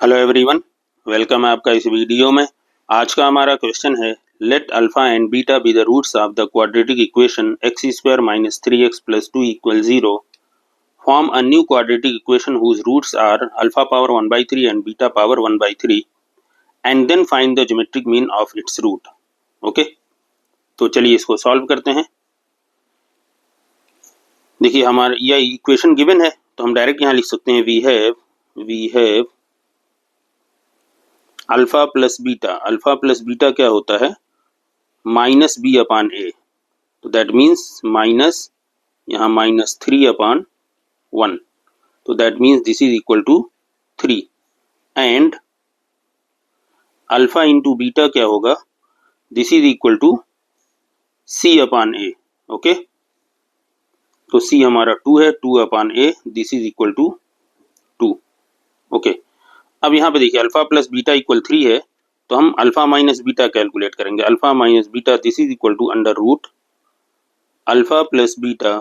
Hello everyone, welcome है आपका इस वीडियो में। आज का हमारा क्वेश्चन है let alpha and beta be the roots of the quadratic equation x square minus 3x plus 2 equal 0। Form a new quadratic equation whose roots are alpha power 1/3 and beta power 1/3 and then find the geometric mean of its root. Okay, तो चलिए इसको solve करते हैं। देखिए हमारा यह equation given है तो हम डायरेक्ट यहाँ लिख सकते हैं we have alpha plus beta क्या होता है माइनस बी अपान ए, तो दैट मीन्स माइनस यहाँ माइनस 3/1, तो that means this is equal to 3 and alpha into beta क्या होगा, this is equal to C upon A. Okay, तो C हमारा 2 है, 2 upon A, this is equal to 2। Okay, अब यहाँ पे देखिए अल्फा प्लस बीटा इक्वल 3 है तो हम अल्फा माइनस बीटा कैलकुलेट करेंगे। Alpha minus beta this is equal to under root alpha plus beta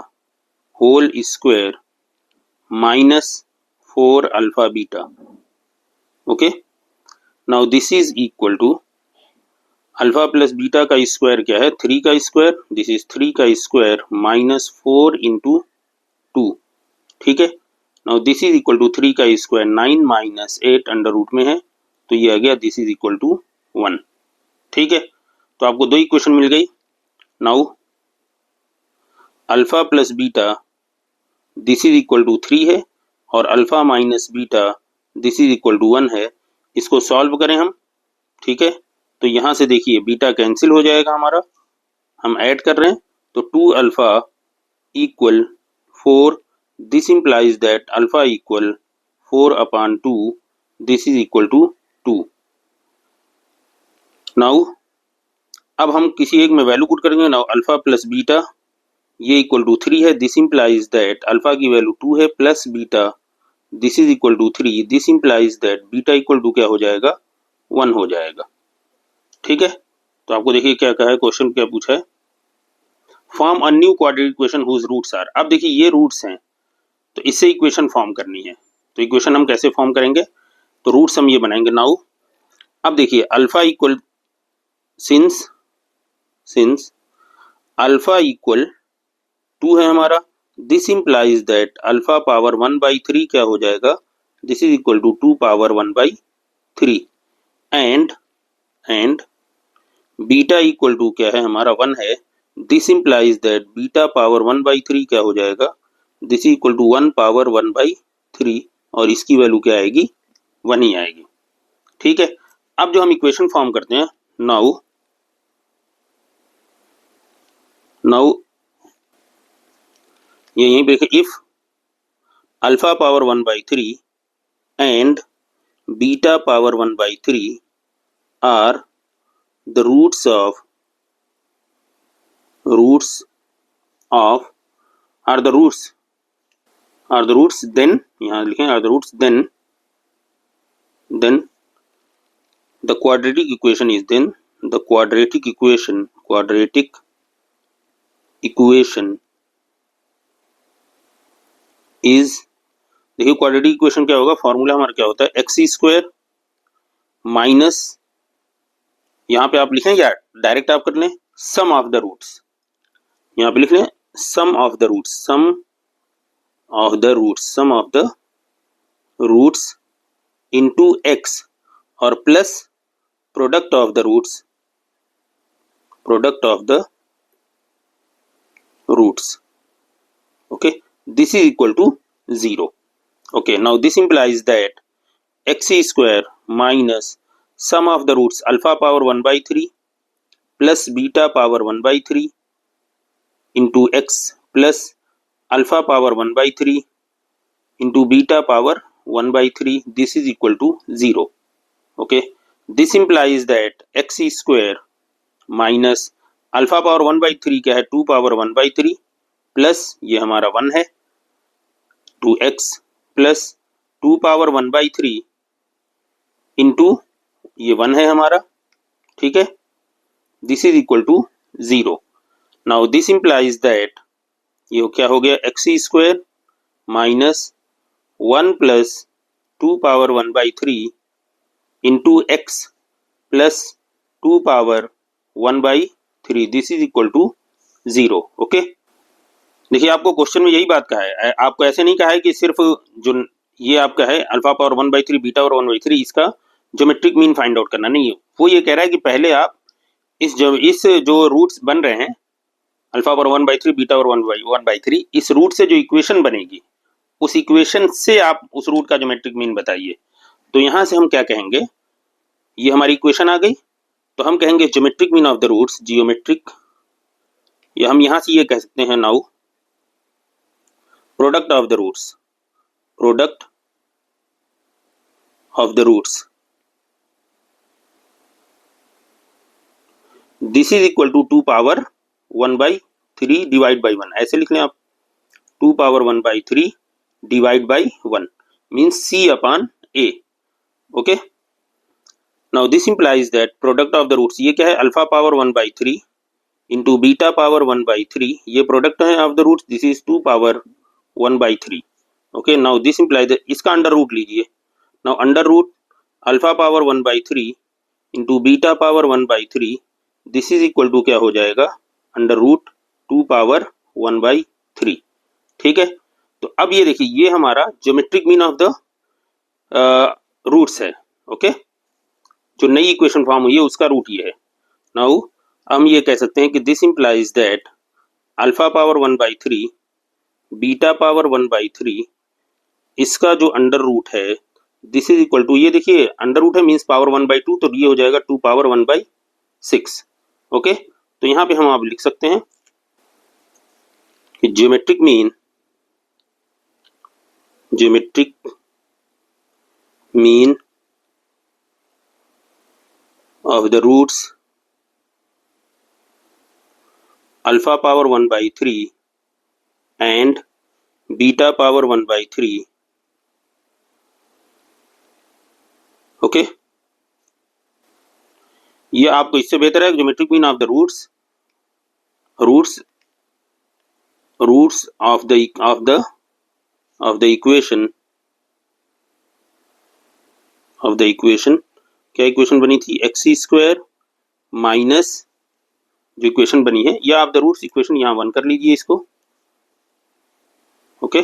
whole square minus 4 alpha beta. Okay, now this is equal to alpha plus beta का square क्या है 3 का square, this is 3 का square minus 4 into 2। ठीक है, now this is equal to 3 का square 9 minus 8 under root में है तो ये आ गया दिस इज इक्वल टू 1। ठीक है, तो आपको दो इक्वेशन मिल गई। Now alpha plus beta this is equal to 3 है और alpha minus beta this is equal to 1 है। इसको सॉल्व करें हम। ठीक है, तो यहाँ से देखिए बीटा कैंसिल हो जाएगा हमारा, हम ऐड कर रहे हैं तो 2 alpha equal 4, this implies that alpha equal 4 upon 2, this is equal to 2। now अब हम किसी एक में वैल्यू पुट करेंगे। नाउ अल्फा प्लस बीटा ये इक्वल टू 3 है, दिस इम्प्लाइज दैट अल्फा की वैल्यू 2 है plus beta this is equal to 3, this implies that beta equal to क्या हो जाएगा 1 हो जाएगा। ठीक है, तो आपको देखिए क्या कहा है, क्वेश्चन क्या पूछा है, form a new quadratic equation whose roots are. अब देखिए ये रूट्स हैं तो इससे इक्वेशन फॉर्म करनी है, तो इक्वेशन हम कैसे फॉर्म करेंगे, तो रूट्स हम ये बनाएंगे। नाउ अब देखिए alpha equal since alpha equal 2 है हमारा, this implies that alpha power 1/3 क्या हो जाएगा, this is equal to 2 power 1/3 and beta equal to क्या है हमारा 1 है, this implies that beta power 1/3 क्या हो जाएगा, this is equal to 1 power 1/3 और इसकी वैल्यू क्या आएगी 1 ही आएगी। ठीक है, अब जो हम इक्वेशन फॉर्म करते हैं, नाउ ये यहीं पे if alpha power 1/3 and beta power 1/3 are the roots of then यहाँ लिखें are the roots then the quadratic equation is then the quadratic equation is, देखिए क्वाड्रेटिक इक्वेशन क्या होगा, फॉर्मूला हमारा क्या होता है एक्स स्क्वायर माइनस, यहाँ पे आप लिखें या डायरेक्ट आप कर लें सम ऑफ द रूट्स, यहाँ पे लिख लें sum of the roots into X और plus product of the roots. Okay, this is equal to 0। okay, now this implies that x square minus sum of the roots alpha power 1/3 plus beta power 1/3 into x plus alpha power 1/3 into beta power 1/3, this is equal to 0। okay, this implies that x square minus alpha power 1/3 क्या है 2 power 1/3 plus ये हमारा 1 है 2x plus 2 power 1/3 into ये 1 है हमारा। ठीक है, this is equal to 0। Now this implies that ये क्या हो गया x square minus 1 plus 2 power 1/3 into x plus 2 power 1/3 this is equal to 0। Okay, देखिए आपको क्वेश्चन में यही बात कहा है, आपको ऐसे नहीं कहा है कि सिर्फ जो ये आपका है अल्फा पावर 1/3 बीटा पावर 1/3 इसका ज्योमेट्रिक मीन फाइंड आउट करना नहीं है। वो ये कह रहा है कि पहले आप इस जो रूट्स बन रहे हैं अल्फा पावर 1/3 बीटा पावर 1/3 इस रूट से जो इक्वेशन बनेगी उस इक्वेशन से आप उस रूट का ज्योमेट्रिक मीन बताइए। तो यहां से हम क्या कहेंगे, ये हमारी इक्वेशन आ गई, तो हम कहेंगे geometric mean of the roots, geometric, या हम यहां से ये कह सकते हैं now product of the roots, product of the roots this is equal to 2 power 1/3 divide by 1, ऐसे लिख लें आप, 2 power 1/3 divide by 1 means c upon a। Okay, now this implies that product of the roots, ये क्या है alpha power 1/3 into beta power 1/3, ये product है of the roots, this is 2 power 1/3। Okay, now this implies that, इसका under root लीजिए, now under root alpha power 1/3 into beta power 1/3 this is equal to क्या हो जाएगा, under root 2 power 1/3। ठीक है, तो अब ये देखिए ये हमारा geometric mean of the roots है। ओके, जो नई इक्वेशन फॉर्म हुई है उसका रूट ये है। नाउ हम ये कह सकते हैं कि this implies that alpha power 1/3 beta power 1/3 इसका जो अंडर रूट है दिस इज इक्वल टू, ये देखिए अंडर रूट है मीन्स पावर 1/2, तो ये हो जाएगा 2 पावर 1/6। ओके, तो यहाँ पे हम आप लिख सकते हैं कि geometric mean of the roots alpha power 1/3 and beta power 1/3। Okay, ये आपको इससे बेहतर है geometric mean of the roots of the equation क्या इक्वेशन बनी थी, x² माइनस जो इक्वेशन बनी है या ऑफ द रूट्स इक्वेशन यहाँ 1 कर लीजिए इसको। ओके,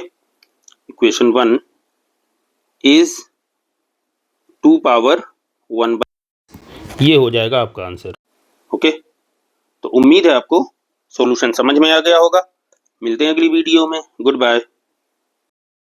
इक्वेशन 1 इज 2 पावर 1, ये हो जाएगा आपका आंसर। ओके, तो उम्मीद है आपको सॉल्यूशन समझ में आ गया होगा। मिलते हैं अगली वीडियो में, गुड बाय।